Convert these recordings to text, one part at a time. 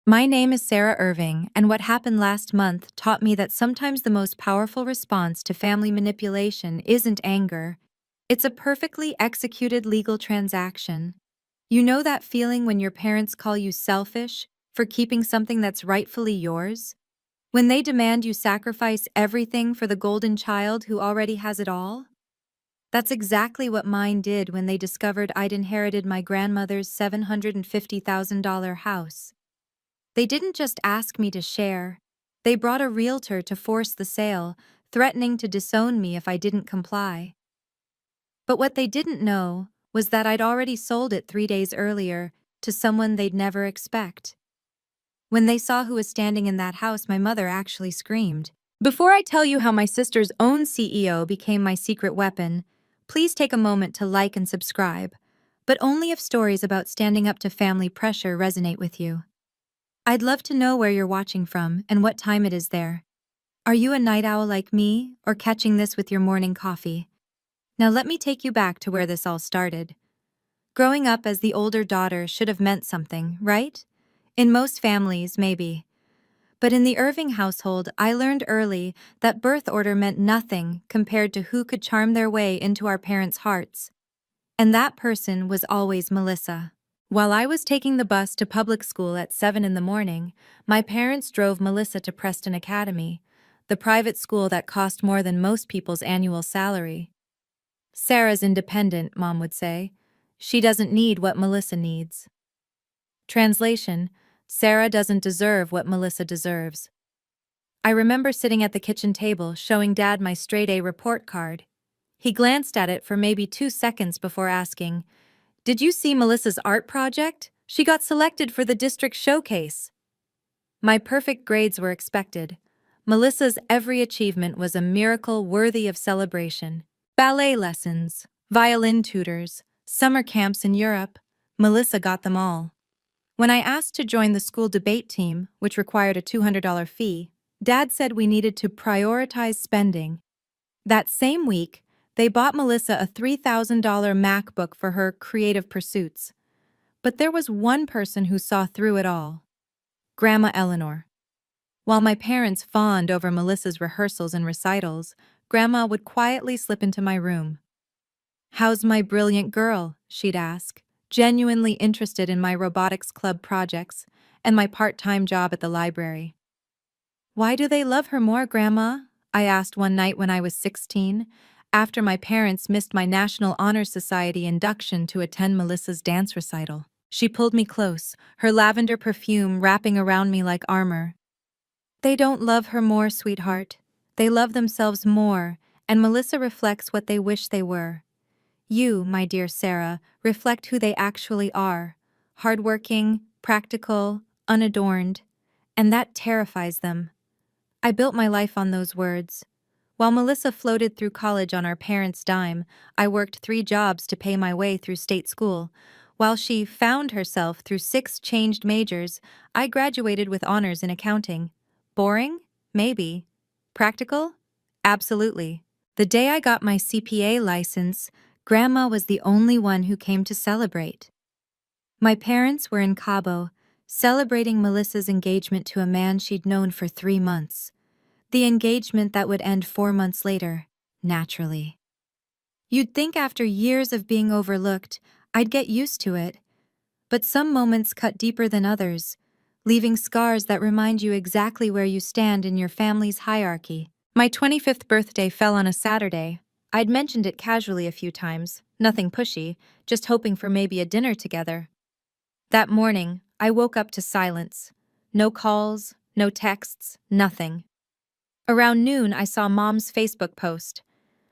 My name is Sarah Irving, and what happened last month taught me that sometimes the most powerful response to family manipulation isn't anger. It's a perfectly executed legal transaction. You know that feeling when your parents call you selfish for keeping something that's rightfully yours? When they demand you sacrifice everything for the golden child who already has it all? That's exactly what mine did when they discovered I'd inherited my grandmother's $750,000 house. They didn't just ask me to share. They brought a realtor to force the sale, threatening to disown me if I didn't comply. But what they didn't know was that I'd already sold it 3 days earlier to someone they'd never expect. When they saw who was standing in that house, my mother actually screamed. Before I tell you how my sister's own CEO became my secret weapon, please take a moment to like and subscribe, but only if stories about standing up to family pressure resonate with you. I'd love to know where you're watching from and what time it is there. Are you a night owl like me, or catching this with your morning coffee? Now let me take you back to where this all started. Growing up as the older daughter should have meant something, right? In most families, maybe. But in the Irving household, I learned early that birth order meant nothing compared to who could charm their way into our parents' hearts. And that person was always Melissa. While I was taking the bus to public school at 7 in the morning, my parents drove Melissa to Preston Academy, the private school that cost more than most people's annual salary. Sarah's independent, Mom would say. She doesn't need what Melissa needs. Translation: Sarah doesn't deserve what Melissa deserves. I remember sitting at the kitchen table showing Dad my straight-A report card. He glanced at it for maybe 2 seconds before asking, "Did you see Melissa's art project? She got selected for the district showcase." My perfect grades were expected. Melissa's every achievement was a miracle worthy of celebration. Ballet lessons, violin tutors, summer camps in Europe, Melissa got them all. When I asked to join the school debate team, which required a $200 fee, Dad said we needed to prioritize spending. That same week, they bought Melissa a $3,000 MacBook for her creative pursuits. But there was one person who saw through it all: Grandma Eleanor. While my parents fawned over Melissa's rehearsals and recitals, Grandma would quietly slip into my room. "How's my brilliant girl?" she'd ask, genuinely interested in my robotics club projects and my part-time job at the library. "Why do they love her more, Grandma?" I asked one night when I was 16, after my parents missed my National Honor Society induction to attend Melissa's dance recital. She pulled me close, her lavender perfume wrapping around me like armor. "They don't love her more, sweetheart. They love themselves more, and Melissa reflects what they wish they were. You, my dear Sarah, reflect who they actually are: hardworking, practical, unadorned, and that terrifies them." I built my life on those words. While Melissa floated through college on our parents' dime, I worked 3 jobs to pay my way through state school. While she found herself through 6 changed majors, I graduated with honors in accounting. Boring? Maybe. Practical? Absolutely. The day I got my CPA license, Grandma was the only one who came to celebrate. My parents were in Cabo, celebrating Melissa's engagement to a man she'd known for 3 months. The engagement that would end 4 months later, naturally. You'd think after years of being overlooked, I'd get used to it. But some moments cut deeper than others, leaving scars that remind you exactly where you stand in your family's hierarchy. My 25th birthday fell on a Saturday. I'd mentioned it casually a few times, nothing pushy, just hoping for maybe a dinner together. That morning, I woke up to silence. No calls, no texts, nothing. Around noon, I saw Mom's Facebook post.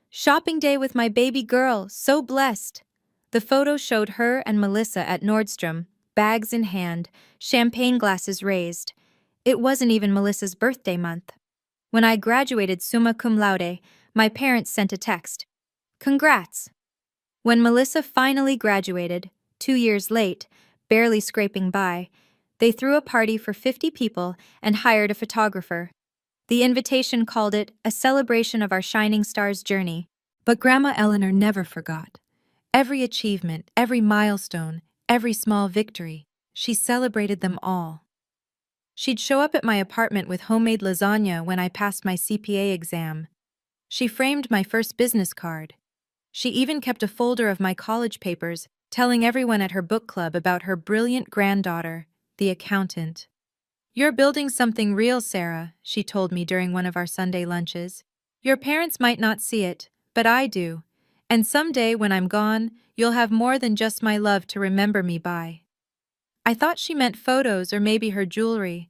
"Shopping day with my baby girl, so blessed." The photo showed her and Melissa at Nordstrom, bags in hand, champagne glasses raised. It wasn't even Melissa's birthday month. When I graduated summa cum laude, my parents sent a text. "Congrats." When Melissa finally graduated, 2 years late, barely scraping by, they threw a party for 50 people and hired a photographer. The invitation called it a celebration of our shining star's journey. But Grandma Eleanor never forgot. Every achievement, every milestone, every small victory, she celebrated them all. She'd show up at my apartment with homemade lasagna when I passed my CPA exam. She framed my first business card. She even kept a folder of my college papers, telling everyone at her book club about her brilliant granddaughter, the accountant. "You're building something real, Sarah," she told me during one of our Sunday lunches. "Your parents might not see it, but I do. And someday when I'm gone, you'll have more than just my love to remember me by." I thought she meant photos or maybe her jewelry.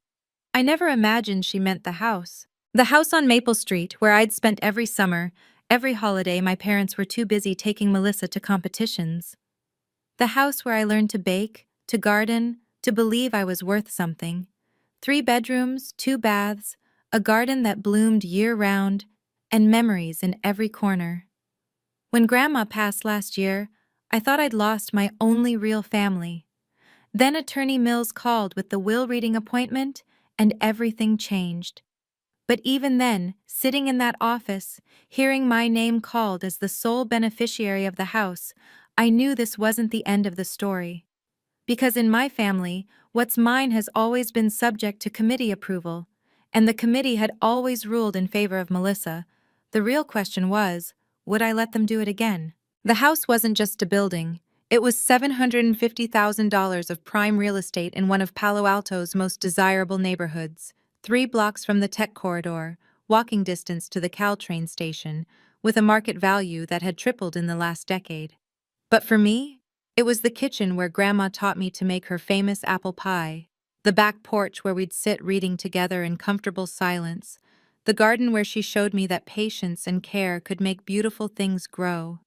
I never imagined she meant the house. The house on Maple Street, where I'd spent every summer, every holiday my parents were too busy taking Melissa to competitions. The house where I learned to bake, to garden, to believe I was worth something. 3 bedrooms, 2 baths, a garden that bloomed year-round, and memories in every corner. When Grandma passed last year, I thought I'd lost my only real family. Then Attorney Mills called with the will reading appointment, and everything changed. But even then, sitting in that office, hearing my name called as the sole beneficiary of the house, I knew this wasn't the end of the story. Because in my family, what's mine has always been subject to committee approval, and the committee had always ruled in favor of Melissa. The real question was, would I let them do it again? The house wasn't just a building. It was $750,000 of prime real estate in one of Palo Alto's most desirable neighborhoods, 3 blocks from the tech corridor, walking distance to the Caltrain station, with a market value that had tripled in the last decade. But for me, it was the kitchen where Grandma taught me to make her famous apple pie, the back porch where we'd sit reading together in comfortable silence, the garden where she showed me that patience and care could make beautiful things grow.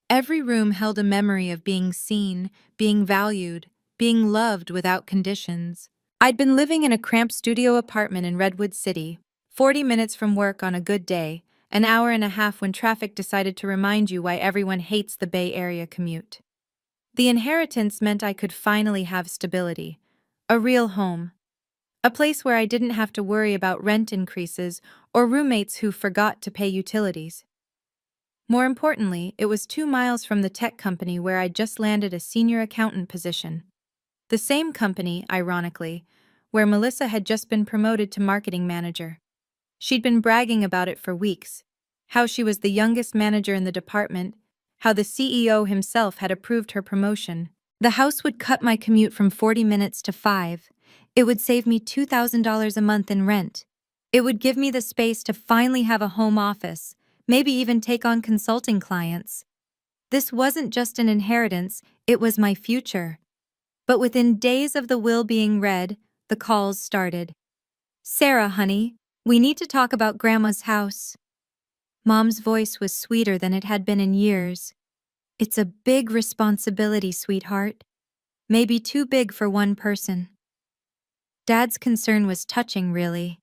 Every room held a memory of being seen, being valued, being loved without conditions. I'd been living in a cramped studio apartment in Redwood City, 40 minutes from work on a good day, an hour and a half when traffic decided to remind you why everyone hates the Bay Area commute. The inheritance meant I could finally have stability, a real home, a place where I didn't have to worry about rent increases or roommates who forgot to pay utilities. More importantly, it was 2 miles from the tech company where I'd just landed a senior accountant position. The same company, ironically, where Melissa had just been promoted to marketing manager. She'd been bragging about it for weeks, how she was the youngest manager in the department, how the CEO himself had approved her promotion. The house would cut my commute from 40 minutes to 5. It would save me $2,000 a month in rent. It would give me the space to finally have a home office, maybe even take on consulting clients. This wasn't just an inheritance, it was my future. But within days of the will being read, the calls started. "Sarah, honey, we need to talk about Grandma's house." Mom's voice was sweeter than it had been in years. "It's a big responsibility, sweetheart. Maybe too big for one person." Dad's concern was touching, really.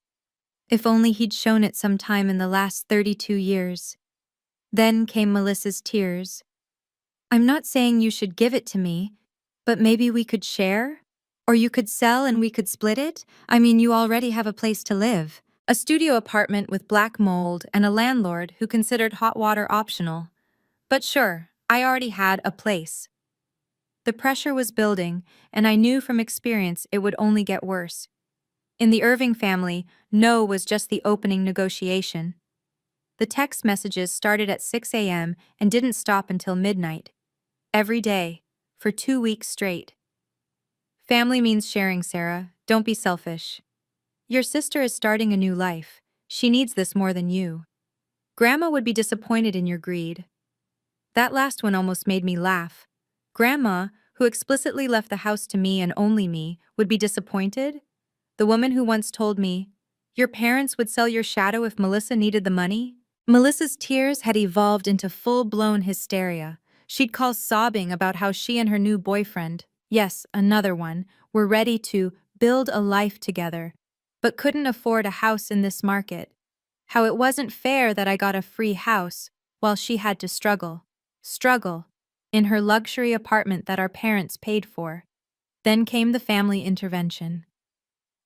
If only he'd shown it sometime in the last 32 years. Then came Melissa's tears. "I'm not saying you should give it to me, but maybe we could share? Or you could sell and we could split it? I mean, you already have a place to live. A studio apartment with black mold and a landlord who considered hot water optional. But sure, I already had a place." The pressure was building, and I knew from experience it would only get worse. In the Irving family, no was just the opening negotiation. The text messages started at 6 a.m. and didn't stop until midnight. Every day, for 2 weeks straight. "Family means sharing, Sarah. Don't be selfish. Your sister is starting a new life. She needs this more than you. Grandma would be disappointed in your greed." That last one almost made me laugh. Grandma, who explicitly left the house to me and only me, would be disappointed? The woman who once told me, "Your parents would sell your shadow if Melissa needed the money?" Melissa's tears had evolved into full-blown hysteria. She'd call sobbing about how she and her new boyfriend, yes, another one, were ready to build a life together, but couldn't afford a house in this market. How it wasn't fair that I got a free house while she had to struggle, in her luxury apartment that our parents paid for. Then came the family intervention.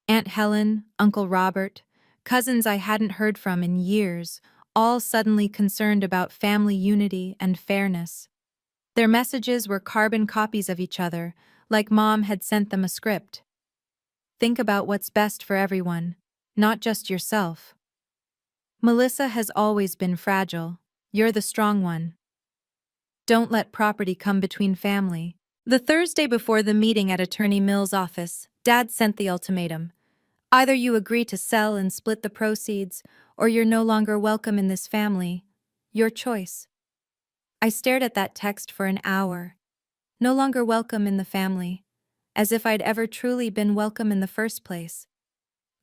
Aunt Helen, Uncle Robert, cousins I hadn't heard from in years, all suddenly concerned about family unity and fairness. Their messages were carbon copies of each other, like Mom had sent them a script. think about what's best for everyone, not just yourself. Melissa has always been fragile. You're the strong one. Don't let property come between family. The Thursday before the meeting at Attorney Mill's office, Dad sent the ultimatum. Either you agree to sell and split the proceeds, or you're no longer welcome in this family. Your choice. I stared at that text for an hour. No longer welcome in the family. As if I'd ever truly been welcome in the first place.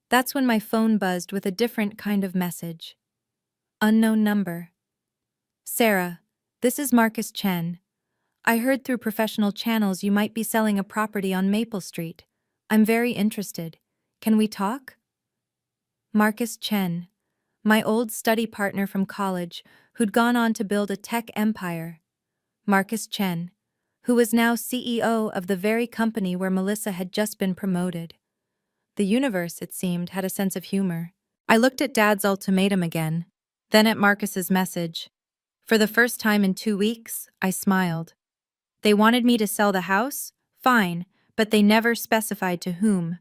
That's when my phone buzzed with a different kind of message. Unknown number. Sarah, this is Marcus Chen. I heard through professional channels you might be selling a property on Maple Street. I'm very interested. Can we talk? Marcus Chen, my old study partner from college who'd gone on to build a tech empire. Marcus Chen, who was now CEO of the very company where Melissa had just been promoted. The universe, it seemed, had a sense of humor. I looked at Dad's ultimatum again, then at Marcus's message. For the first time in 2 weeks, I smiled. They wanted me to sell the house? Fine, but they never specified to whom.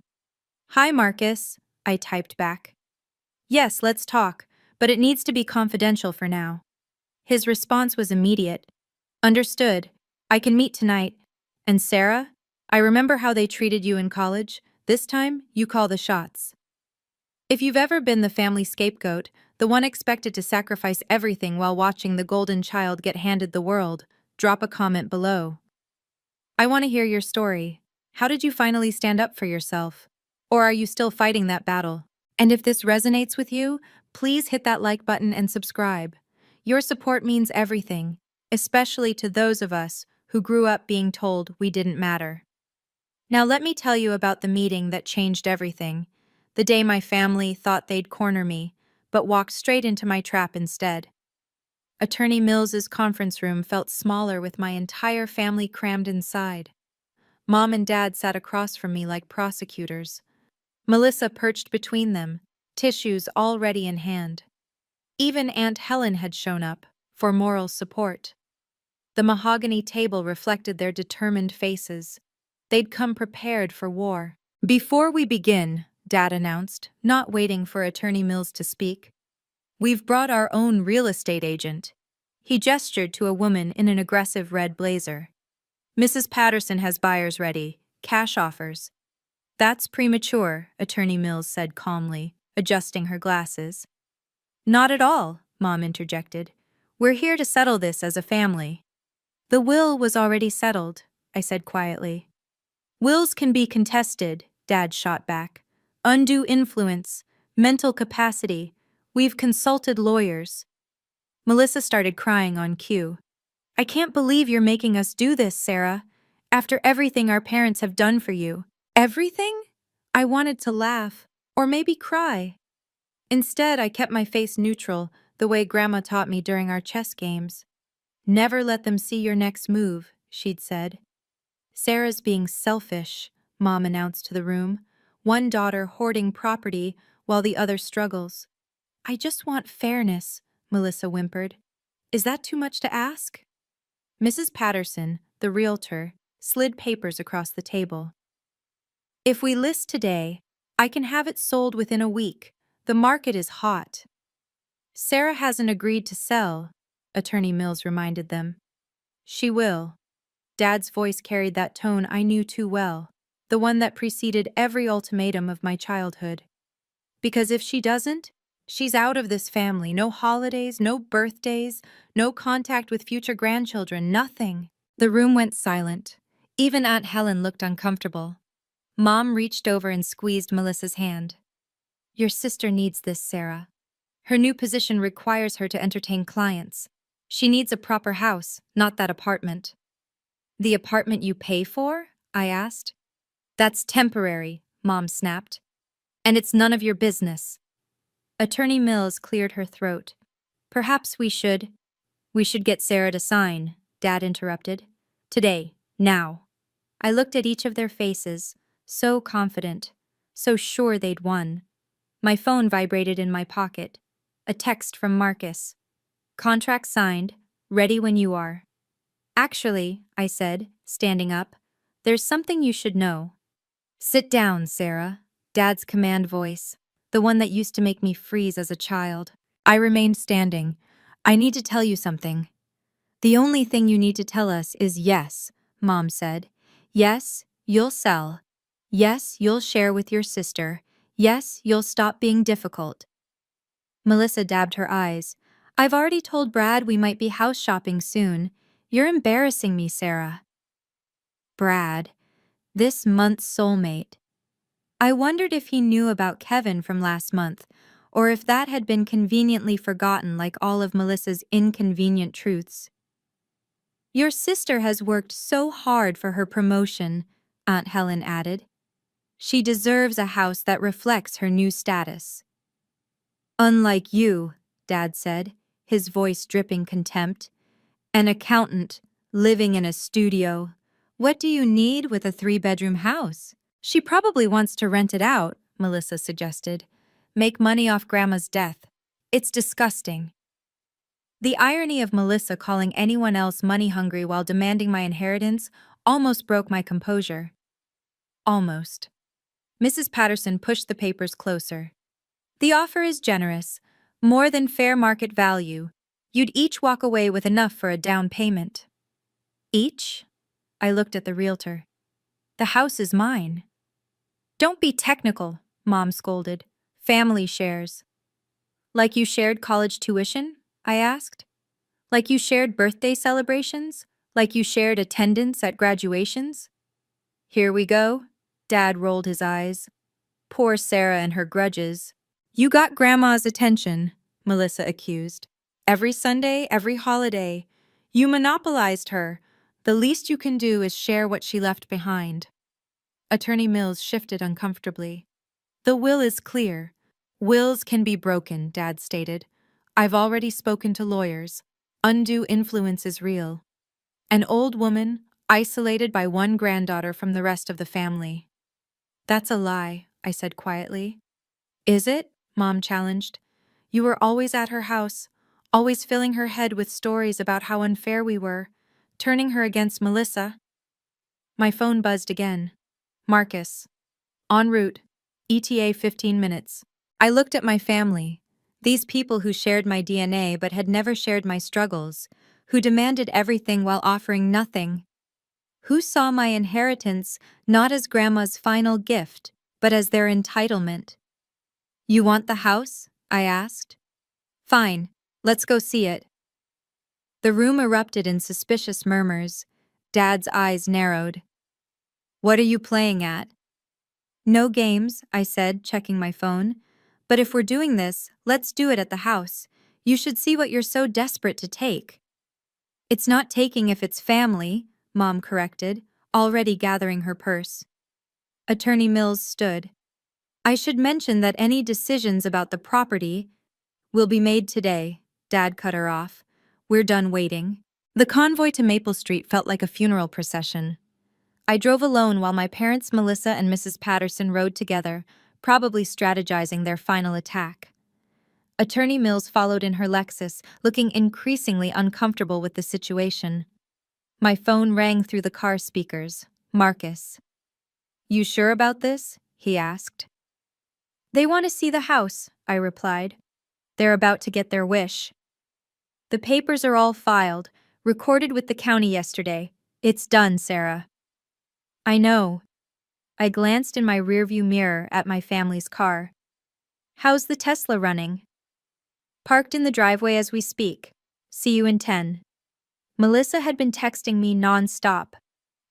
Hi, Marcus, I typed back. Yes, let's talk, but it needs to be confidential for now. His response was immediate. Understood. I can meet tonight. And Sarah? I remember how they treated you in college. This time, you call the shots. If you've ever been the family scapegoat, the one expected to sacrifice everything while watching the golden child get handed the world, drop a comment below. I want to hear your story. How did you finally stand up for yourself? Or are you still fighting that battle? And if this resonates with you, please hit that like button and subscribe. Your support means everything, especially to those of us who grew up being told we didn't matter. Now let me tell you about the meeting that changed everything. The day my family thought they'd corner me, but walked straight into my trap instead. Attorney Mills's conference room felt smaller with my entire family crammed inside. Mom and Dad sat across from me like prosecutors. Melissa perched between them, tissues already in hand. Even Aunt Helen had shown up, for moral support. The mahogany table reflected their determined faces. They'd come prepared for war. Before we begin, Dad announced, not waiting for Attorney Mills to speak, we've brought our own real estate agent. He gestured to a woman in an aggressive red blazer. Mrs. Patterson has buyers ready, cash offers. That's premature, Attorney Mills said calmly, adjusting her glasses. Not at all, Mom interjected. We're here to settle this as a family. The will was already settled, I said quietly. Wills can be contested, Dad shot back. Undue influence, mental capacity. We've consulted lawyers. Melissa started crying on cue. I can't believe you're making us do this, Sarah. After everything our parents have done for you. Everything? I wanted to laugh, or maybe cry. Instead, I kept my face neutral, the way Grandma taught me during our chess games. Never let them see your next move, she'd said. Sarah's being selfish, Mom announced to the room. One daughter hoarding property while the other struggles. I just want fairness, Melissa whimpered. Is that too much to ask? Mrs. Patterson, the realtor, slid papers across the table. If we list today, I can have it sold within a week. The market is hot. Sarah hasn't agreed to sell, Attorney Mills reminded them. She will. Dad's voice carried that tone I knew too well, the one that preceded every ultimatum of my childhood. Because if she doesn't, she's out of this family. No holidays, no birthdays, no contact with future grandchildren, nothing. The room went silent. Even Aunt Helen looked uncomfortable. Mom reached over and squeezed Melissa's hand. Your sister needs this, Sarah. Her new position requires her to entertain clients. She needs a proper house, not that apartment. The apartment you pay for? I asked. That's temporary, Mom snapped. And it's none of your business. Attorney Mills cleared her throat. Perhaps we should get Sarah to sign, Dad interrupted. Today, now. I looked at each of their faces, so confident, so sure they'd won. My phone vibrated in my pocket. A text from Marcus. Contract signed, ready when you are. Actually, I said, standing up, there's something you should know. Sit down, Sarah, Dad's command voice, the one that used to make me freeze as a child. I remained standing. I need to tell you something. The only thing you need to tell us is yes, Mom said. Yes, you'll sell. Yes, you'll share with your sister. Yes, you'll stop being difficult. Melissa dabbed her eyes. I've already told Brad we might be house shopping soon. You're embarrassing me, Sarah. Brad, this month's soulmate. I wondered if he knew about Kevin from last month, or if that had been conveniently forgotten like all of Melissa's inconvenient truths. Your sister has worked so hard for her promotion, Aunt Helen added. She deserves a house that reflects her new status. Unlike you, Dad said, his voice dripping contempt. An accountant, living in a studio. What do you need with a 3-bedroom house? She probably wants to rent it out, Melissa suggested. Make money off Grandma's death. It's disgusting. The irony of Melissa calling anyone else money-hungry while demanding my inheritance almost broke my composure. Almost. Mrs. Patterson pushed the papers closer. The offer is generous, more than fair market value. You'd each walk away with enough for a down payment. Each? I looked at the realtor. The house is mine. Don't be technical, Mom scolded. Family shares. Like you shared college tuition? I asked. Like you shared birthday celebrations? Like you shared attendance at graduations? Here we go. Dad rolled his eyes. Poor Sarah and her grudges. You got Grandma's attention, Melissa accused. Every Sunday, every holiday. You monopolized her. The least you can do is share what she left behind. Attorney Mills shifted uncomfortably. The will is clear. Wills can be broken, Dad stated. I've already spoken to lawyers. Undue influence is real. An old woman, isolated by one granddaughter from the rest of the family. That's a lie, I said quietly. Is it? Mom challenged. You were always at her house, always filling her head with stories about how unfair we were, turning her against Melissa. My phone buzzed again. Marcus. En route. ETA 15 minutes. I looked at my family. These people who shared my DNA but had never shared my struggles, who demanded everything while offering nothing. Who saw my inheritance not as Grandma's final gift, but as their entitlement. You want the house? I asked. Fine, let's go see it. The room erupted in suspicious murmurs. Dad's eyes narrowed. What are you playing at? No games, I said, checking my phone. But if we're doing this, let's do it at the house. You should see what you're so desperate to take. It's not taking if it's family, Mom corrected, already gathering her purse. Attorney Mills stood. I should mention that any decisions about the property will be made today, Dad cut her off. We're done waiting. The convoy to Maple Street felt like a funeral procession. I drove alone while my parents Melissa and Mrs. Patterson rode together, probably strategizing their final attack. Attorney Mills followed in her Lexus, looking increasingly uncomfortable with the situation. My phone rang through the car speakers. Marcus. You sure about this? He asked. They want to see the house, I replied. They're about to get their wish. The papers are all filed, recorded with the county yesterday. It's done, Sarah. I know. I glanced in my rearview mirror at my family's car. How's the Tesla running? Parked in the driveway as we speak. See you in 10. Melissa had been texting me non-stop.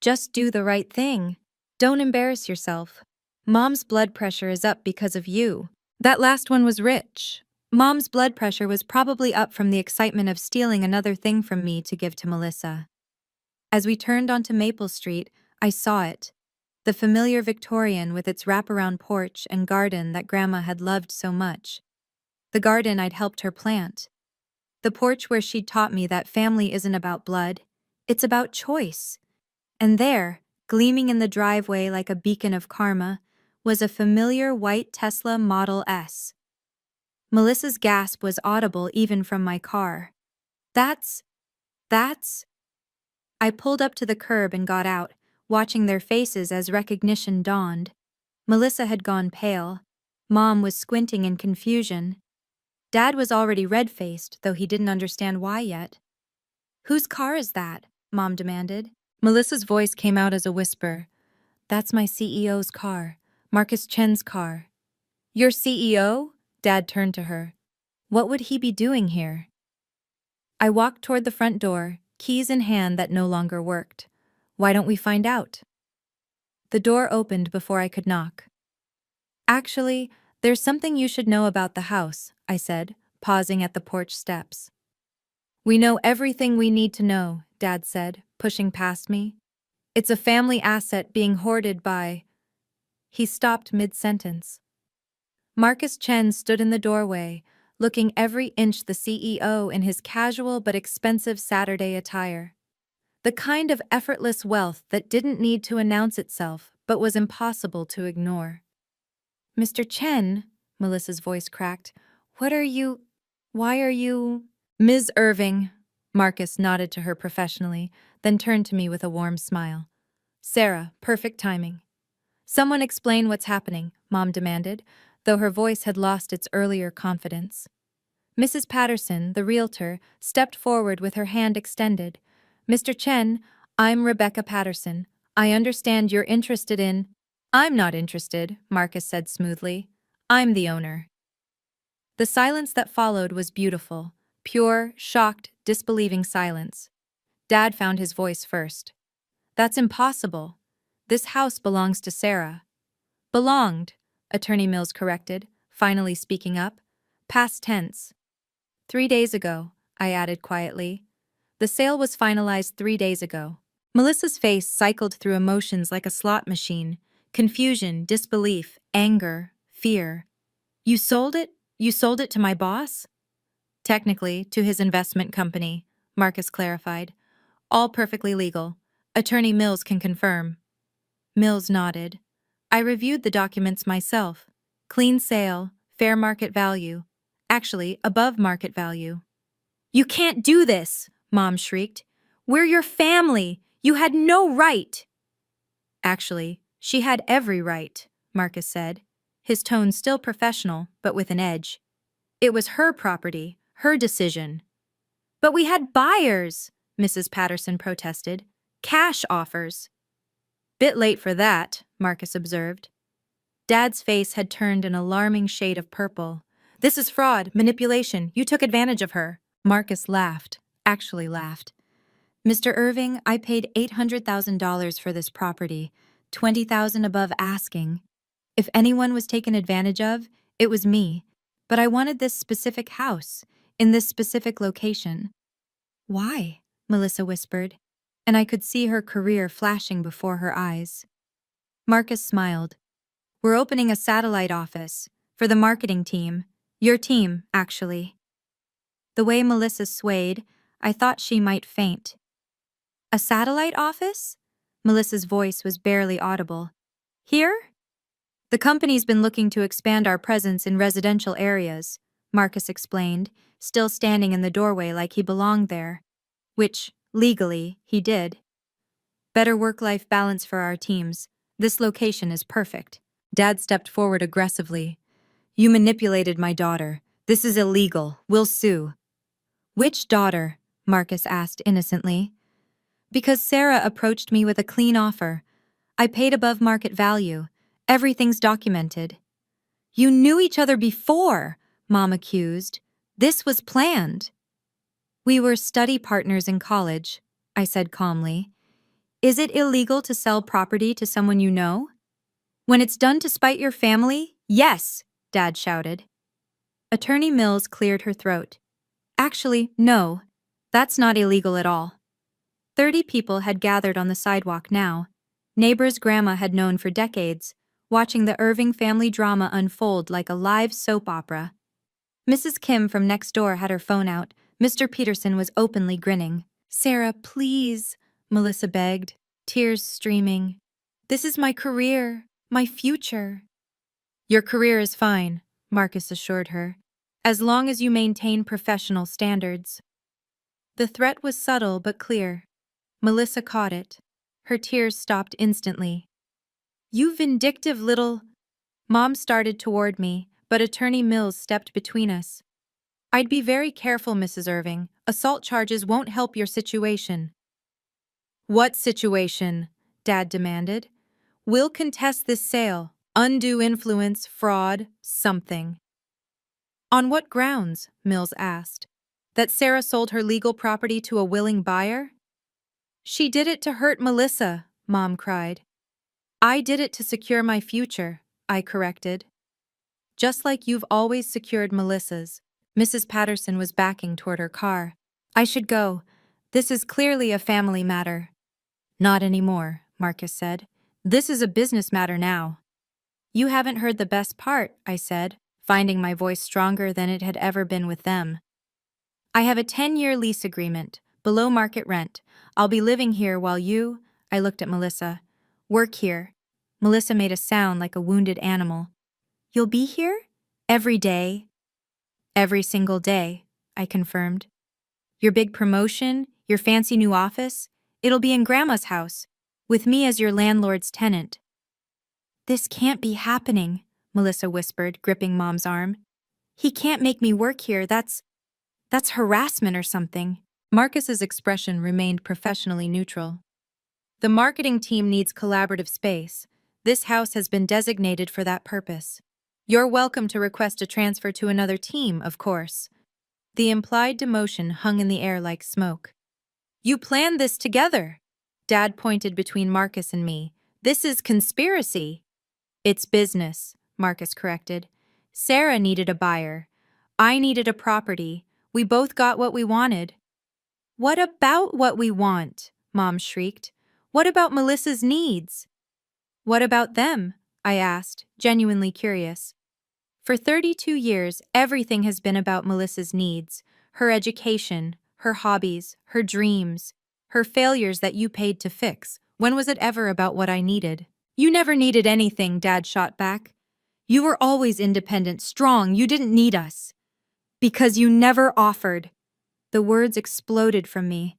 Just do the right thing. Don't embarrass yourself. Mom's blood pressure is up because of you. That last one was rich. Mom's blood pressure was probably up from the excitement of stealing another thing from me to give to Melissa. As we turned onto Maple Street, I saw it. The familiar Victorian with its wraparound porch and garden that Grandma had loved so much. The garden I'd helped her plant. The porch where she'd taught me that family isn't about blood, it's about choice. And there, gleaming in the driveway like a beacon of karma, was a familiar white Tesla Model S. Melissa's gasp was audible even from my car. That's... I pulled up to the curb and got out, watching their faces as recognition dawned. Melissa had gone pale. Mom was squinting in confusion. Dad was already red-faced, though he didn't understand why yet. "Whose car is that?" Mom demanded. Melissa's voice came out as a whisper. "That's my CEO's car. Marcus Chen's car." "Your CEO?" Dad turned to her. "What would he be doing here?" I walked toward the front door, keys in hand that no longer worked. "Why don't we find out?" The door opened before I could knock. "Actually, there's something you should know about the house," I said, pausing at the porch steps. "We know everything we need to know," Dad said, pushing past me. "It's a family asset being hoarded by—" He stopped mid-sentence. Marcus Chen stood in the doorway, looking every inch the CEO in his casual but expensive Saturday attire. The kind of effortless wealth that didn't need to announce itself but was impossible to ignore. "Mr. Chen," Melissa's voice cracked, why are you—" "Ms. Irving," Marcus nodded to her professionally, then turned to me with a warm smile. "Sarah, perfect timing." "Someone explain what's happening," Mom demanded, though her voice had lost its earlier confidence. Mrs. Patterson, the realtor, stepped forward with her hand extended. "Mr. Chen, I'm Rebecca Patterson. I understand you're interested in—" "I'm not interested," Marcus said smoothly. "I'm the owner." The silence that followed was beautiful, pure, shocked, disbelieving silence. Dad found his voice first. "That's impossible. This house belongs to Sarah." "Belonged," Attorney Mills corrected, finally speaking up. "Past tense." 3 days ago," I added quietly. "The sale was finalized 3 days ago." Melissa's face cycled through emotions like a slot machine. Confusion, disbelief, anger, fear. "You sold it? You sold it to my boss?" "Technically, to his investment company," Marcus clarified. "All perfectly legal. Attorney Mills can confirm." Mills nodded. "I reviewed the documents myself. Clean sale, fair market value. Actually, above market value." "You can't do this!" Mom shrieked. "We're your family! You had no right!" "Actually, she had every right," Marcus said, his tone still professional, but with an edge. "It was her property, her decision." "But we had buyers," Mrs. Patterson protested. "Cash offers." "Bit late for that," Marcus observed. Dad's face had turned an alarming shade of purple. "This is fraud, manipulation. You took advantage of her." Marcus laughed, actually laughed. "Mr. Irving, I paid $800,000 for this property, $20,000 above asking. If anyone was taken advantage of, it was me. But I wanted this specific house, in this specific location." "Why?" Melissa whispered, and I could see her career flashing before her eyes. Marcus smiled. "We're opening a satellite office, for the marketing team. Your team, actually." The way Melissa swayed, I thought she might faint. "A satellite office?" Melissa's voice was barely audible. "Here?" "The company's been looking to expand our presence in residential areas," Marcus explained, still standing in the doorway like he belonged there. Which, legally, he did. "Better work-life balance for our teams. This location is perfect." Dad stepped forward aggressively. "You manipulated my daughter. This is illegal. We'll sue." "Which daughter?" Marcus asked innocently. "Because Sarah approached me with a clean offer. I paid above market value. Everything's documented." "You knew each other before," Mom accused. "This was planned." "We were study partners in college," I said calmly. "Is it illegal to sell property to someone you know?" "When it's done to spite your family, yes," Dad shouted. Attorney Mills cleared her throat. "Actually, no. That's not illegal at all." 30 people had gathered on the sidewalk now. Neighbors Grandma had known for decades, watching the Irving family drama unfold like a live soap opera. Mrs. Kim from next door had her phone out. Mr. Peterson was openly grinning. "Sarah, please," Melissa begged, tears streaming. "This is my career, my future." "Your career is fine," Marcus assured her, "as long as you maintain professional standards." The threat was subtle but clear. Melissa caught it. Her tears stopped instantly. "You vindictive little—" Mom started toward me, but Attorney Mills stepped between us. I'd be very careful, Mrs. Irving. Assault charges won't help your situation. What situation? Dad demanded. We'll contest this sale. Undue influence, fraud, something. On what grounds? Mills asked. That Sarah sold her legal property to a willing buyer? She did it to hurt Melissa, Mom cried. I did it to secure my future, I corrected. Just like you've always secured Melissa's. Mrs. Patterson was backing toward her car. I should go. This is clearly a family matter. Not anymore, Marcus said. This is a business matter now. You haven't heard the best part, I said, finding my voice stronger than it had ever been with them. I have a 10-year lease agreement, below market rent. I'll be living here while you, I looked at Melissa, work here. Melissa made a sound like a wounded animal. You'll be here? Every day? Every single day, I confirmed. Your big promotion, your fancy new office, it'll be in Grandma's house, with me as your landlord's tenant. This can't be happening, Melissa whispered, gripping Mom's arm. He can't make me work here, that's harassment or something. Marcus's expression remained professionally neutral. The marketing team needs collaborative space. This house has been designated for that purpose. You're welcome to request a transfer to another team, of course. The implied demotion hung in the air like smoke. You planned this together. Dad pointed between Marcus and me. This is conspiracy. It's business, Marcus corrected. Sarah needed a buyer. I needed a property. We both got what we wanted. What about what we want? Mom shrieked. What about Melissa's needs? What about them? I asked, genuinely curious. For 32 years, everything has been about Melissa's needs, her education, her hobbies, her dreams, her failures that you paid to fix. When was it ever about what I needed? You never needed anything, Dad shot back. You were always independent, strong, you didn't need us. Because you never offered. The words exploded from me.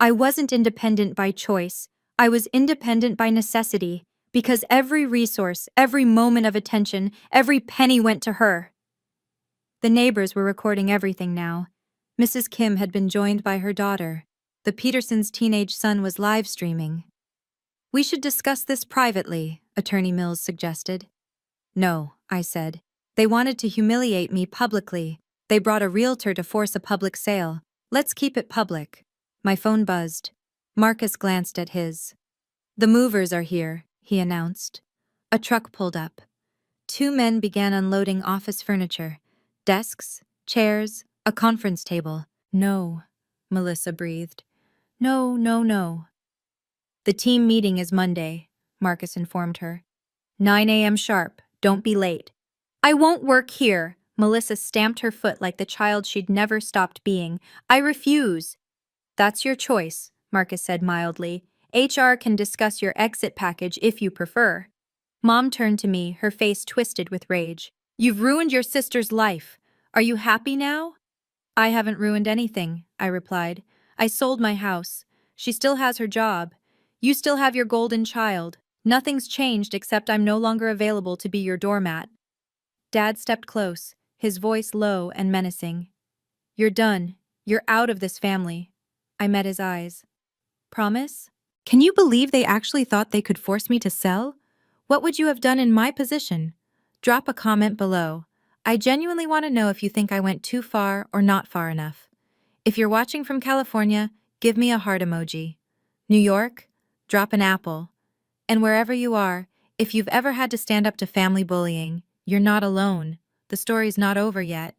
I wasn't independent by choice. I was independent by necessity, because every resource, every moment of attention, every penny went to her. The neighbors were recording everything now. Mrs. Kim had been joined by her daughter. The Petersons' teenage son was live streaming. We should discuss this privately, Attorney Mills suggested. No, I said. They wanted to humiliate me publicly. They brought a realtor to force a public sale. Let's keep it public. My phone buzzed. Marcus glanced at his. The movers are here, he announced. A truck pulled up. 2 men began unloading office furniture. Desks, chairs, a conference table. No, Melissa breathed. No, no, no. The team meeting is Monday, Marcus informed her. 9 a.m. sharp. Don't be late. I won't work here. Melissa stamped her foot like the child she'd never stopped being. I refuse. That's your choice, Marcus said mildly. HR can discuss your exit package if you prefer. Mom turned to me, her face twisted with rage. You've ruined your sister's life. Are you happy now? I haven't ruined anything, I replied. I sold my house. She still has her job. You still have your golden child. Nothing's changed except I'm no longer available to be your doormat. Dad stepped close, his voice low and menacing. You're done. You're out of this family. I met his eyes. Promise? Can you believe they actually thought they could force me to sell? What would you have done in my position? Drop a comment below. I genuinely want to know if you think I went too far or not far enough. If you're watching from California, give me a heart emoji. New York? Drop an apple. And wherever you are, if you've ever had to stand up to family bullying, you're not alone. The story's not over yet.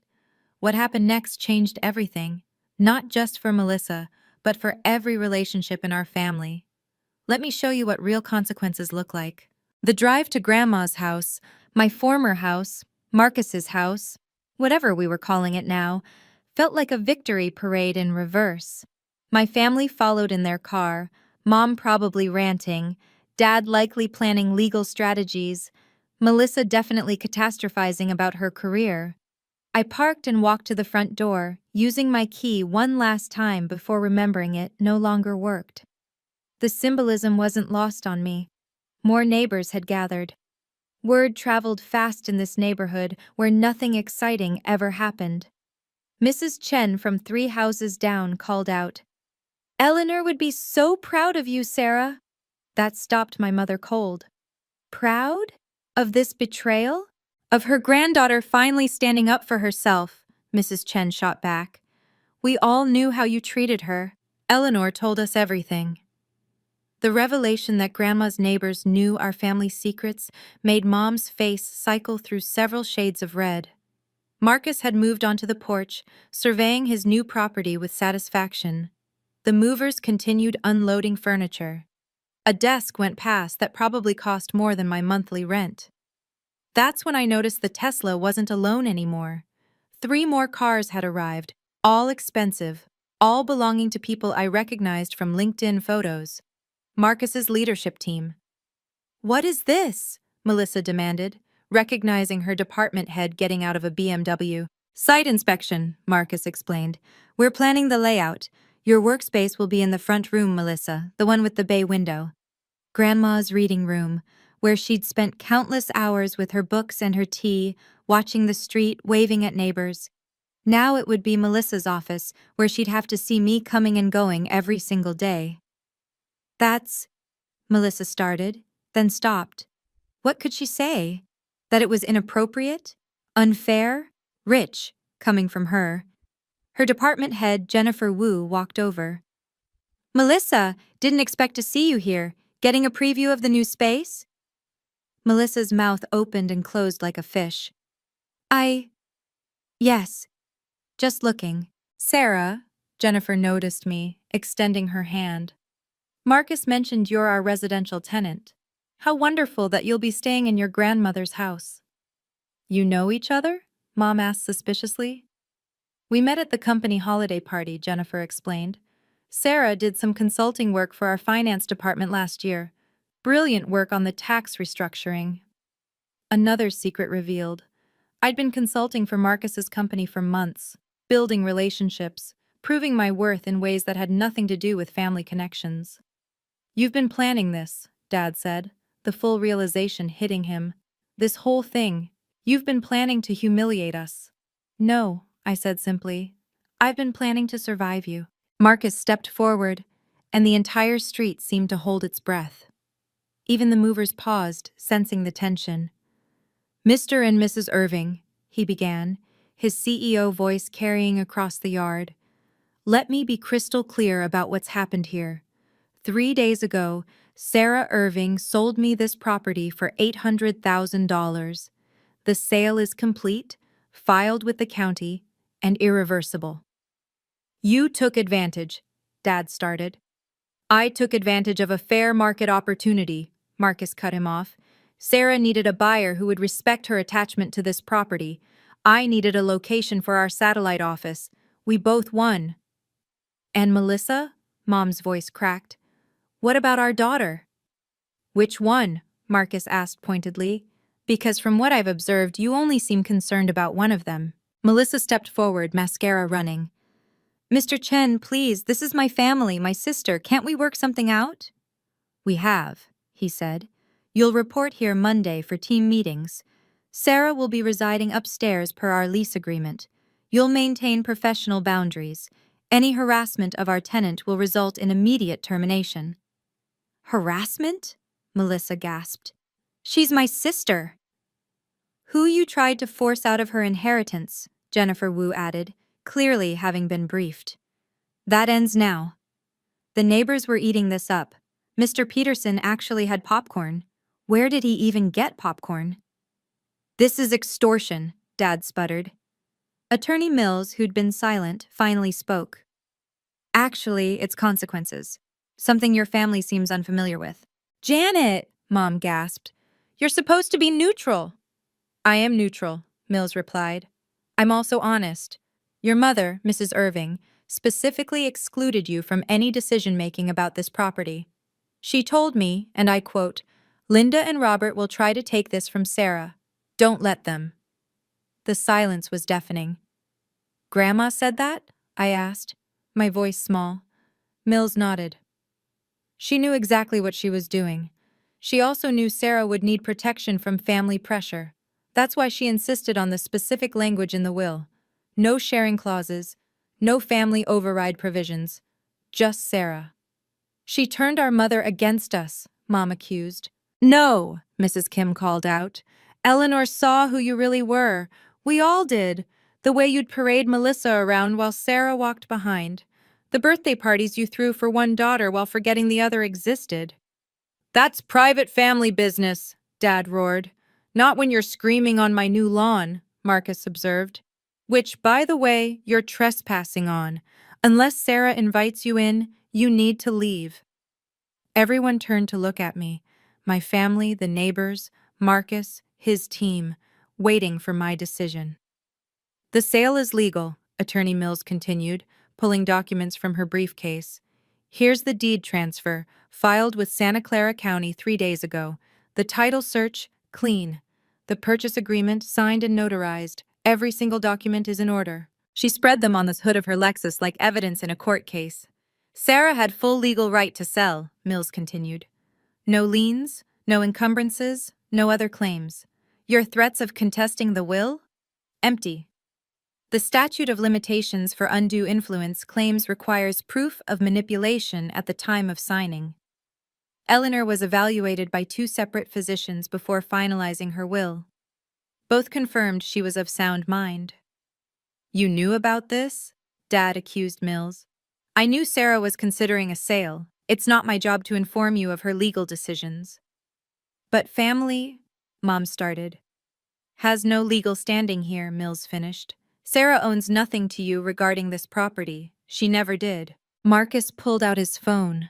What happened next changed everything, not just for Melissa, but for every relationship in our family. Let me show you what real consequences look like. The drive to Grandma's house, my former house, Marcus's house, whatever we were calling it now, felt like a victory parade in reverse. My family followed in their car, Mom probably ranting, Dad likely planning legal strategies, Melissa definitely catastrophizing about her career. I parked and walked to the front door, using my key one last time before remembering it no longer worked. The symbolism wasn't lost on me. More neighbors had gathered. Word traveled fast in this neighborhood where nothing exciting ever happened. Mrs. Chen from 3 houses down called out, "Eleanor would be so proud of you, Sarah." That stopped my mother cold. Proud? Of this betrayal? Of her granddaughter finally standing up for herself, Mrs. Chen shot back. We all knew how you treated her. Eleanor told us everything. The revelation that Grandma's neighbors knew our family's secrets made Mom's face cycle through several shades of red. Marcus had moved onto the porch, surveying his new property with satisfaction. The movers continued unloading furniture. A desk went past that probably cost more than my monthly rent. That's when I noticed the Tesla wasn't alone anymore. 3 more cars had arrived, all expensive, all belonging to people I recognized from LinkedIn photos. Marcus's leadership team. "What is this?" Melissa demanded, recognizing her department head getting out of a BMW. "Site inspection," Marcus explained. "We're planning the layout. Your workspace will be in the front room, Melissa, the one with the bay window." Grandma's reading room, where she'd spent countless hours with her books and her tea, watching the street, waving at neighbors. Now it would be Melissa's office, where she'd have to see me coming and going every single day. "That's," Melissa started, then stopped. What could she say? That it was inappropriate? Unfair? Rich, coming from her. Her department head, Jennifer Wu, walked over. "Melissa, didn't expect to see you here. Getting a preview of the new space?" Melissa's mouth opened and closed like a fish. Yes, just looking." "Sarah," Jennifer noticed me, extending her hand. "Marcus mentioned you're our residential tenant. How wonderful that you'll be staying in your grandmother's house." "You know each other?" Mom asked suspiciously. "We met at the company holiday party," Jennifer explained. "Sarah did some consulting work for our finance department last year. Brilliant work on the tax restructuring." Another secret revealed. I'd been consulting for Marcus's company for months, building relationships, proving my worth in ways that had nothing to do with family connections. "You've been planning this," Dad said, the full realization hitting him. "This whole thing. You've been planning to humiliate us." "No," I said simply. "I've been planning to survive you." Marcus stepped forward, and the entire street seemed to hold its breath. Even the movers paused, sensing the tension. "Mr. and Mrs. Irving," he began, his CEO voice carrying across the yard. "Let me be crystal clear about what's happened here. 3 days ago, Sarah Irving sold me this property for $800,000. The sale is complete, filed with the county, and irreversible." "You took advantage," Dad started. "I took advantage of a fair market opportunity," Marcus cut him off. "Sarah needed a buyer who would respect her attachment to this property. I needed a location for our satellite office. We both won." "And Melissa?" Mom's voice cracked. "What about our daughter?" "Which one?" Marcus asked pointedly. "Because from what I've observed, you only seem concerned about one of them." Melissa stepped forward, mascara running. "Mr. Chen, please, this is my family, my sister. Can't we work something out?" "We have," he said. "You'll report here Monday for team meetings. Sarah will be residing upstairs per our lease agreement. You'll maintain professional boundaries. Any harassment of our tenant will result in immediate termination." "Harassment?" Melissa gasped. "She's my sister." "Who you tried to force out of her inheritance," Jennifer Wu added, clearly having been briefed. "That ends now." The neighbors were eating this up. Mr. Peterson actually had popcorn. Where did he even get popcorn? "This is extortion," Dad sputtered. Attorney Mills, who'd been silent, finally spoke. "Actually, it's consequences. Something your family seems unfamiliar with." "Janet!" Mom gasped. "You're supposed to be neutral." "I am neutral," Mills replied. "I'm also honest. Your mother, Mrs. Irving, specifically excluded you from any decision-making about this property. She told me, and I quote, 'Linda and Robert will try to take this from Sarah. Don't let them.'" The silence was deafening. "Grandma said that?" I asked, my voice small. Mills nodded. "She knew exactly what she was doing. She also knew Sarah would need protection from family pressure. That's why she insisted on the specific language in the will. No sharing clauses, no family override provisions. Just Sarah. She turned our mother against us, Mom accused. No, Mrs. Kim called out. Eleanor saw who you really were. We all did. The way you'd parade Melissa around while Sarah walked behind. The birthday parties you threw for one daughter while forgetting the other existed. That's private family business, Dad roared. Not when you're screaming on my new lawn, Marcus observed. Which, by the way, you're trespassing on. Unless Sarah invites you in, you need to leave. Everyone turned to look at me. My family, the neighbors, Marcus, his team, waiting for my decision. The sale is legal, Attorney Mills continued, pulling documents from her briefcase. Here's the deed transfer, filed with Santa Clara County 3 days ago. The title search, clean. The purchase agreement, signed and notarized. Every single document is in order. She spread them on the hood of her Lexus like evidence in a court case. Sarah had full legal right to sell, Mills continued. No liens, no encumbrances, no other claims. Your threats of contesting the will? Empty. The statute of limitations for undue influence claims requires proof of manipulation at the time of signing. Eleanor was evaluated by 2 separate physicians before finalizing her will. Both confirmed she was of sound mind. You knew about this? Dad accused Mills. I knew Sarah was considering a sale. It's not my job to inform you of her legal decisions. But family, Mom started. Has no legal standing here, Mills finished. Sarah owns nothing to you regarding this property. She never did. Marcus pulled out his phone.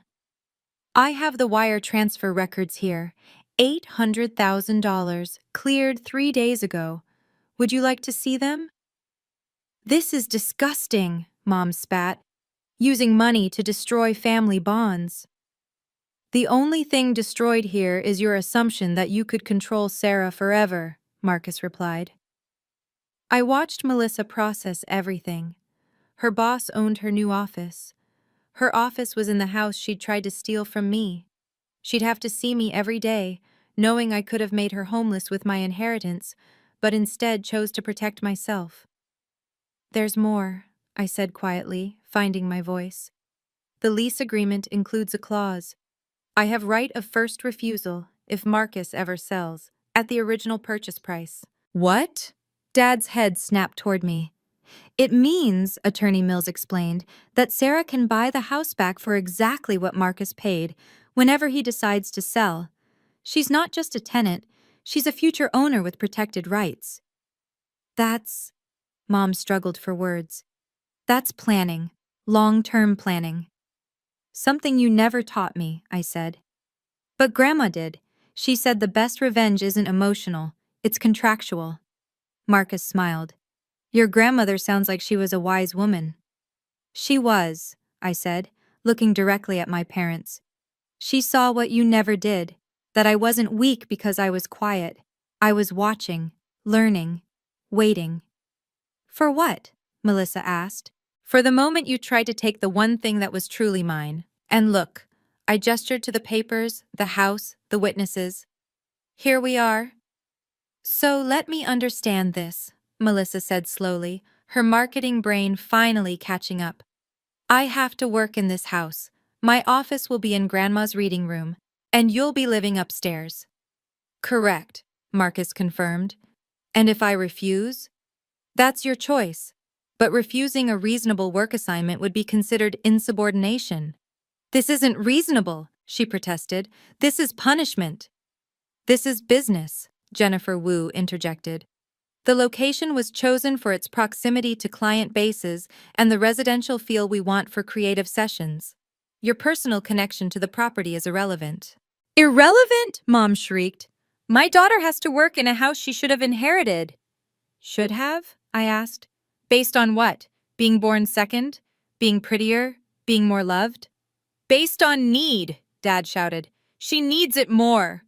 I have the wire transfer records here. $800,000, cleared 3 days ago. Would you like to see them? This is disgusting, Mom spat. Using money to destroy family bonds. The only thing destroyed here is your assumption that you could control Sarah forever, Marcus replied. I watched Melissa process everything. Her boss owned her new office. Her office was in the house she'd tried to steal from me. She'd have to see me every day, knowing I could have made her homeless with my inheritance, but instead chose to protect myself. There's more, I said quietly, finding my voice. The lease agreement includes a clause. I have right of first refusal if Marcus ever sells, at the original purchase price. What? Dad's head snapped toward me. It means, Attorney Mills explained, that Sarah can buy the house back for exactly what Marcus paid, whenever he decides to sell. She's not just a tenant, she's a future owner with protected rights. That's... Mom struggled for words. That's planning. Long-term planning. Something you never taught me, I said. But Grandma did. She said the best revenge isn't emotional, it's contractual. Marcus smiled. Your grandmother sounds like she was a wise woman. She was, I said, looking directly at my parents. She saw what you never did, that I wasn't weak because I was quiet. I was watching, learning, waiting. For what? Melissa asked. For the moment you tried to take the one thing that was truly mine. And look, I gestured to the papers, the house, the witnesses. Here we are. So let me understand this, Melissa said slowly, her marketing brain finally catching up. I have to work in this house. My office will be in Grandma's reading room, and you'll be living upstairs. Correct, Marcus confirmed. And if I refuse? That's your choice. But refusing a reasonable work assignment would be considered insubordination. This isn't reasonable, she protested. This is punishment. This is business, Jennifer Wu interjected. The location was chosen for its proximity to client bases and the residential feel we want for creative sessions. Your personal connection to the property is irrelevant. Irrelevant? Mom shrieked. My daughter has to work in a house she should have inherited. Should have? I asked. Based on what? Being born second? Being prettier? Being more loved? Based on need, Dad shouted. She needs it more.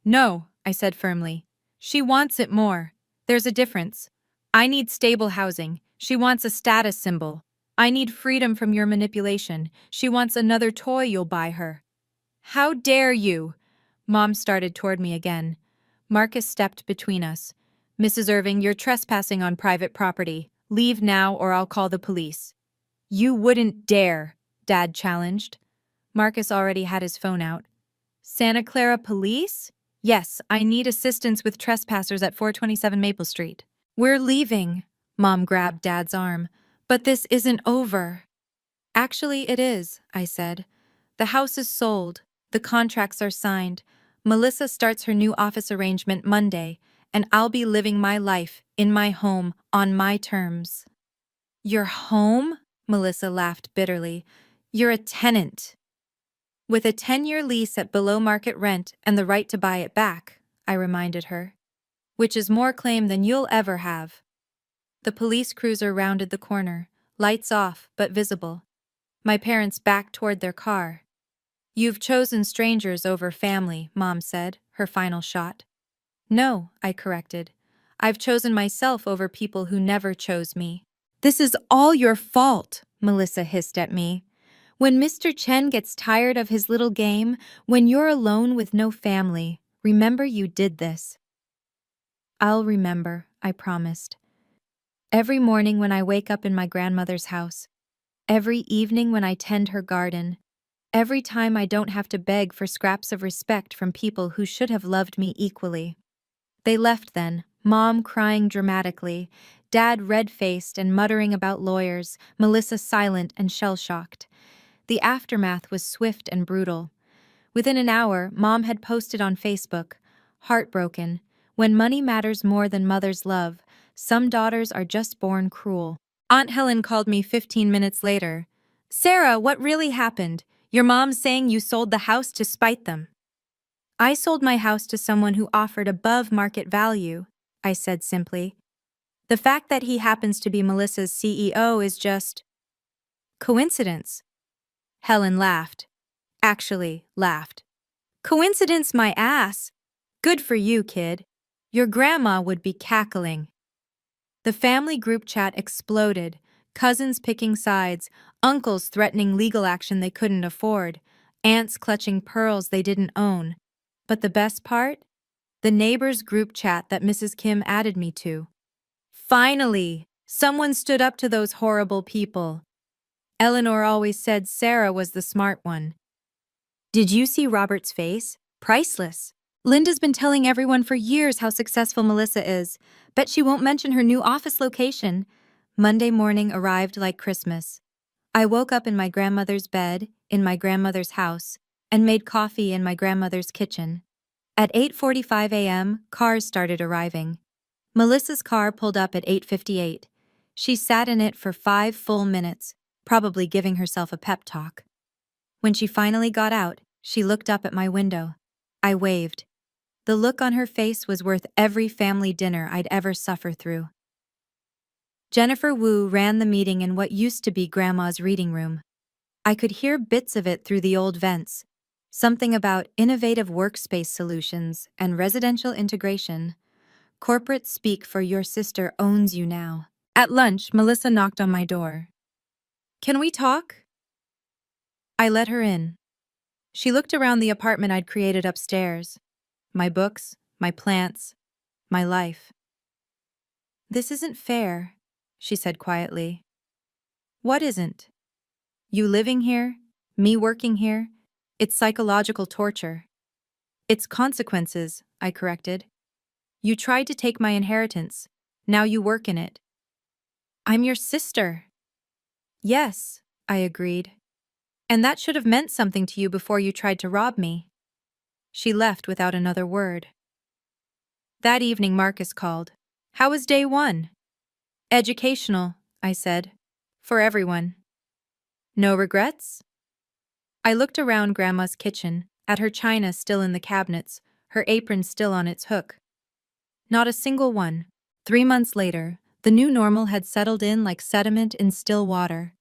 No, I said firmly. She wants it more. There's a difference. I need stable housing. She wants a status symbol. I need freedom from your manipulation. She wants another toy you'll buy her. How dare you? Mom started toward me again. Marcus stepped between us. "Mrs. Irving, you're trespassing on private property. Leave now or I'll call the police." "You wouldn't dare," Dad challenged. Marcus already had his phone out. "Santa Clara Police? Yes, I need assistance with trespassers at 427 Maple Street." "We're leaving." Mom grabbed Dad's arm. "But this isn't over." "Actually, it is," I said. "The house is sold. The contracts are signed. Melissa starts her new office arrangement Monday, and I'll be living my life, in my home, on my terms." "Your home?" Melissa laughed bitterly. "You're a tenant." "With a 10-year lease at below-market rent and the right to buy it back," I reminded her. "Which is more claim than you'll ever have." The police cruiser rounded the corner, lights off but visible. My parents backed toward their car. "You've chosen strangers over family," Mom said, her final shot. "No," I corrected. "I've chosen myself over people who never chose me." "This is all your fault," Melissa hissed at me. "When Mr. Chen gets tired of his little game, when you're alone with no family, remember you did this." "I'll remember," I promised. "Every morning when I wake up in my grandmother's house, every evening when I tend her garden, every time I don't have to beg for scraps of respect from people who should have loved me equally." They left then, Mom crying dramatically, Dad red-faced and muttering about lawyers, Melissa silent and shell-shocked. The aftermath was swift and brutal. Within an hour, Mom had posted on Facebook, "Heartbroken. When money matters more than mother's love, some daughters are just born cruel." Aunt Helen called me 15 minutes later. "Sarah, what really happened? Your mom's saying you sold the house to spite them." "I sold my house to someone who offered above market value," I said simply. "The fact that he happens to be Melissa's CEO is just coincidence." Helen laughed. Actually, laughed. "Coincidence my ass. Good for you, kid. Your grandma would be cackling." The family group chat exploded, cousins picking sides, uncles threatening legal action they couldn't afford, aunts clutching pearls they didn't own. But the best part? The neighbors group chat that Mrs. Kim added me to. Finally, someone stood up to those horrible people. Eleanor always said Sarah was the smart one. "Did you see Robert's face? Priceless. Linda's been telling everyone for years how successful Melissa is. Bet she won't mention her new office location." Monday morning arrived like Christmas. I woke up in my grandmother's bed, in my grandmother's house, and made coffee in my grandmother's kitchen. At 8:45 a.m., cars started arriving. Melissa's car pulled up at 8:58. She sat in it for 5 full minutes, probably giving herself a pep talk. When she finally got out, she looked up at my window. I waved. The look on her face was worth every family dinner I'd ever suffer through. Jennifer Wu ran the meeting in what used to be Grandma's reading room. I could hear bits of it through the old vents. Something about innovative workspace solutions and residential integration. Corporate speak for your sister owns you now. At lunch, Melissa knocked on my door. "Can we talk?" I let her in. She looked around the apartment I'd created upstairs. My books, my plants, my life. "This isn't fair," she said quietly. "What isn't?" "You living here, me working here. It's psychological torture." "It's consequences," I corrected. "You tried to take my inheritance. Now you work in it." "I'm your sister." "Yes," I agreed. "And that should have meant something to you before you tried to rob me." She left without another word. That evening Marcus called. "How was day 1? "Educational," I said. "For everyone." "No regrets?" I looked around Grandma's kitchen, at her china still in the cabinets, her apron still on its hook. Not a single one. 3 months later, the new normal had settled in like sediment in still water.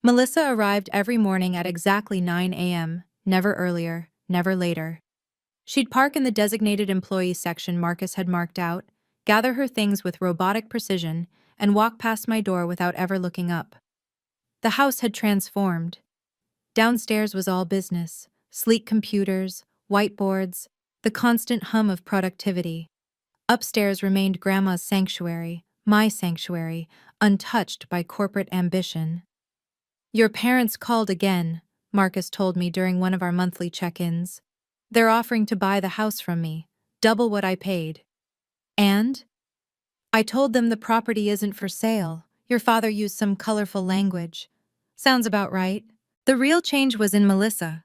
Melissa arrived every morning at exactly 9 a.m., never earlier, never later. She'd park in the designated employee section Marcus had marked out, gather her things with robotic precision, and walk past my door without ever looking up. The house had transformed. Downstairs was all business, sleek computers, whiteboards, the constant hum of productivity. Upstairs remained Grandma's sanctuary, my sanctuary, untouched by corporate ambition. Your parents called again, Marcus told me during one of our monthly check-ins. They're offering to buy the house from me, double what I paid. And? I told them the property isn't for sale. Your father used some colorful language. Sounds about right. The real change was in Melissa.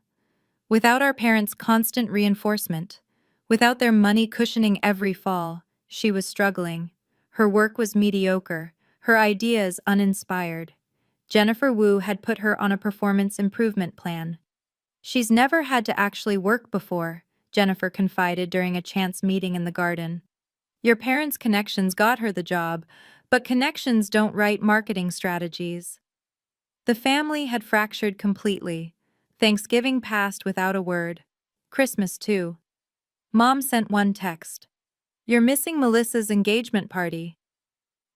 Without our parents' constant reinforcement, without their money cushioning every fall, she was struggling. Her work was mediocre, her ideas uninspired. Jennifer Wu had put her on a performance improvement plan. She's never had to actually work before, Jennifer confided during a chance meeting in the garden. Your parents' connections got her the job, but connections don't write marketing strategies. The family had fractured completely. Thanksgiving passed without a word. Christmas, too. Mom sent one text. "You're missing Melissa's engagement party."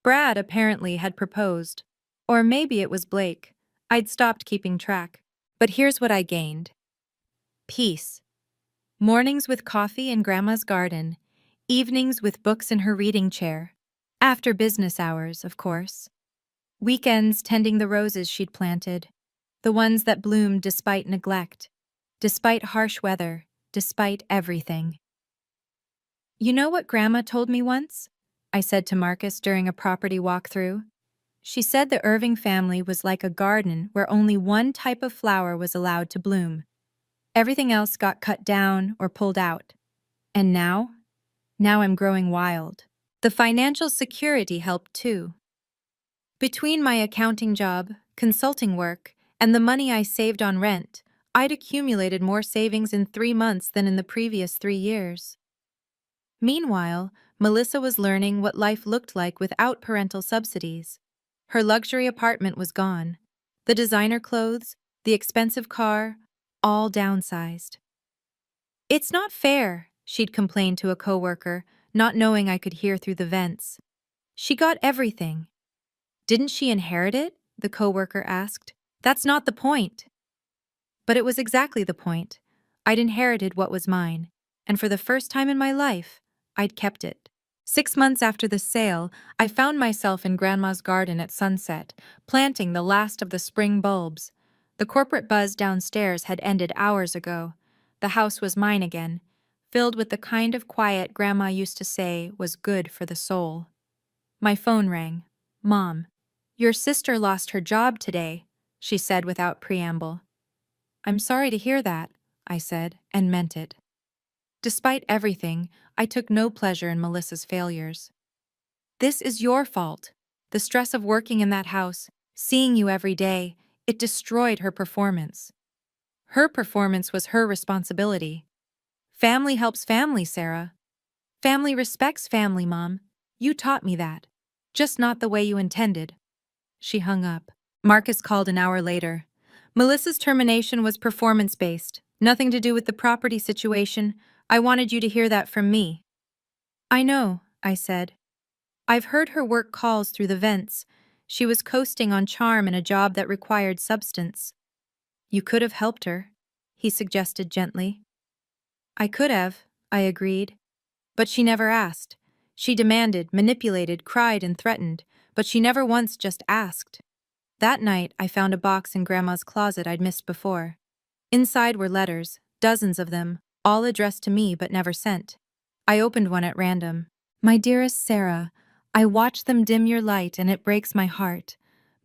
Brad apparently had proposed. Or maybe it was Blake. I'd stopped keeping track. But here's what I gained. Peace. Mornings with coffee in Grandma's garden. Evenings with books in her reading chair. After business hours, of course. Weekends tending the roses she'd planted. The ones that bloomed despite neglect. Despite harsh weather. Despite everything. You know what Grandma told me once? I said to Marcus during a property walkthrough. She said the Irving family was like a garden where only one type of flower was allowed to bloom. Everything else got cut down or pulled out. And now? Now I'm growing wild. The financial security helped too. Between my accounting job, consulting work, and the money I saved on rent, I'd accumulated more savings in 3 months than in the previous 3 years. Meanwhile, Melissa was learning what life looked like without parental subsidies. Her luxury apartment was gone. The designer clothes, the expensive car, all downsized. "It's not fair," she'd complained to a coworker, not knowing I could hear through the vents. "She got everything." "Didn't she inherit it?" the coworker asked. "That's not the point." But it was exactly the point. I'd inherited what was mine, and for the first time in my life, I'd kept it. 6 months after the sale, I found myself in Grandma's garden at sunset, planting the last of the spring bulbs. The corporate buzz downstairs had ended hours ago. The house was mine again, filled with the kind of quiet Grandma used to say was good for the soul. My phone rang. "Mom, your sister lost her job today," she said without preamble. "I'm sorry to hear that," I said, and meant it. Despite everything, I took no pleasure in Melissa's failures. "This is your fault. The stress of working in that house, seeing you every day, it destroyed her performance." Her performance was her responsibility. Family helps family, Sarah. Family respects family, Mom. You taught me that. Just not the way you intended. She hung up. Marcus called an hour later. "Melissa's termination was performance-based. Nothing to do with the property situation. I wanted you to hear that from me." "I know," I said. "I've heard her work calls through the vents. She was coasting on charm in a job that required substance." "You could have helped her," he suggested gently. "I could have," I agreed. But she never asked. She demanded, manipulated, cried, and threatened, but she never once just asked. That night, I found a box in Grandma's closet I'd missed before. Inside were letters, dozens of them, all addressed to me but never sent. I opened one at random. "My dearest Sarah, I watch them dim your light and it breaks my heart.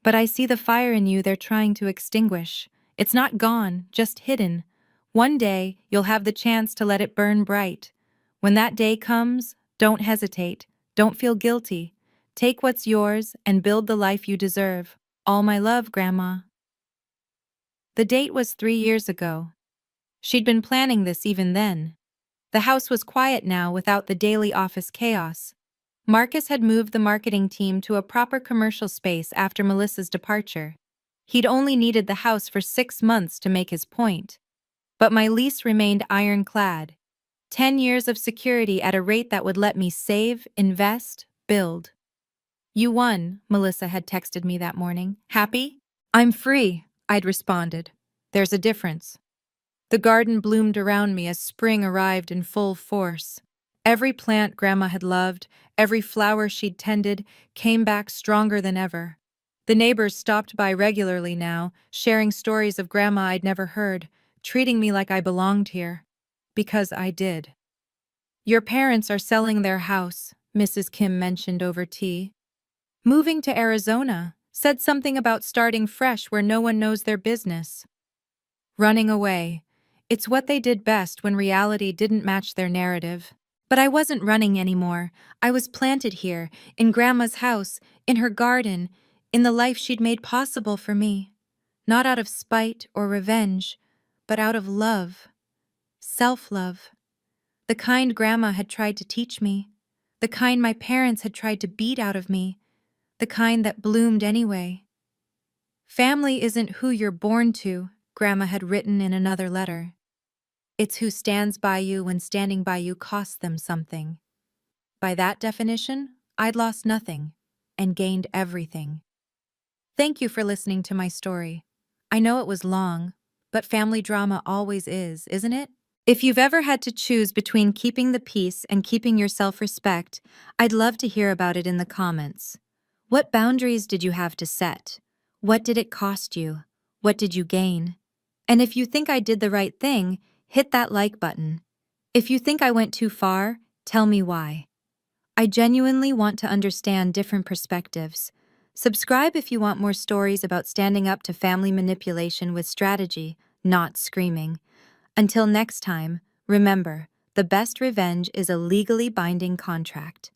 But I see the fire in you they're trying to extinguish. It's not gone, just hidden. One day, you'll have the chance to let it burn bright. When that day comes, don't hesitate. Don't feel guilty. Take what's yours and build the life you deserve. All my love, Grandma." The date was 3 years ago. She'd been planning this even then. The house was quiet now without the daily office chaos. Marcus had moved the marketing team to a proper commercial space after Melissa's departure. He'd only needed the house for 6 months to make his point. But my lease remained ironclad. 10 years of security at a rate that would let me save, invest, build. "You won," Melissa had texted me that morning. "Happy?" "I'm free," I'd responded. "There's a difference." The garden bloomed around me as spring arrived in full force. Every plant Grandma had loved, every flower she'd tended, came back stronger than ever. The neighbors stopped by regularly now, sharing stories of Grandma I'd never heard, treating me like I belonged here. Because I did. Your parents are selling their house, Mrs. Kim mentioned over tea. Moving to Arizona, said something about starting fresh where no one knows their business. Running away. It's what they did best when reality didn't match their narrative. But I wasn't running anymore. I was planted here, in Grandma's house, in her garden, in the life she'd made possible for me. Not out of spite or revenge, but out of love. Self-love. The kind Grandma had tried to teach me. The kind my parents had tried to beat out of me. The kind that bloomed anyway. Family isn't who you're born to, Grandma had written in another letter. It's who stands by you when standing by you costs them something. By that definition, I'd lost nothing and gained everything. Thank you for listening to my story. I know it was long, but family drama always is, isn't it? If you've ever had to choose between keeping the peace and keeping your self-respect, I'd love to hear about it in the comments. What boundaries did you have to set? What did it cost you? What did you gain? And if you think I did the right thing, hit that like button. If you think I went too far, tell me why. I genuinely want to understand different perspectives. Subscribe if you want more stories about standing up to family manipulation with strategy, not screaming. Until next time, remember, the best revenge is a legally binding contract.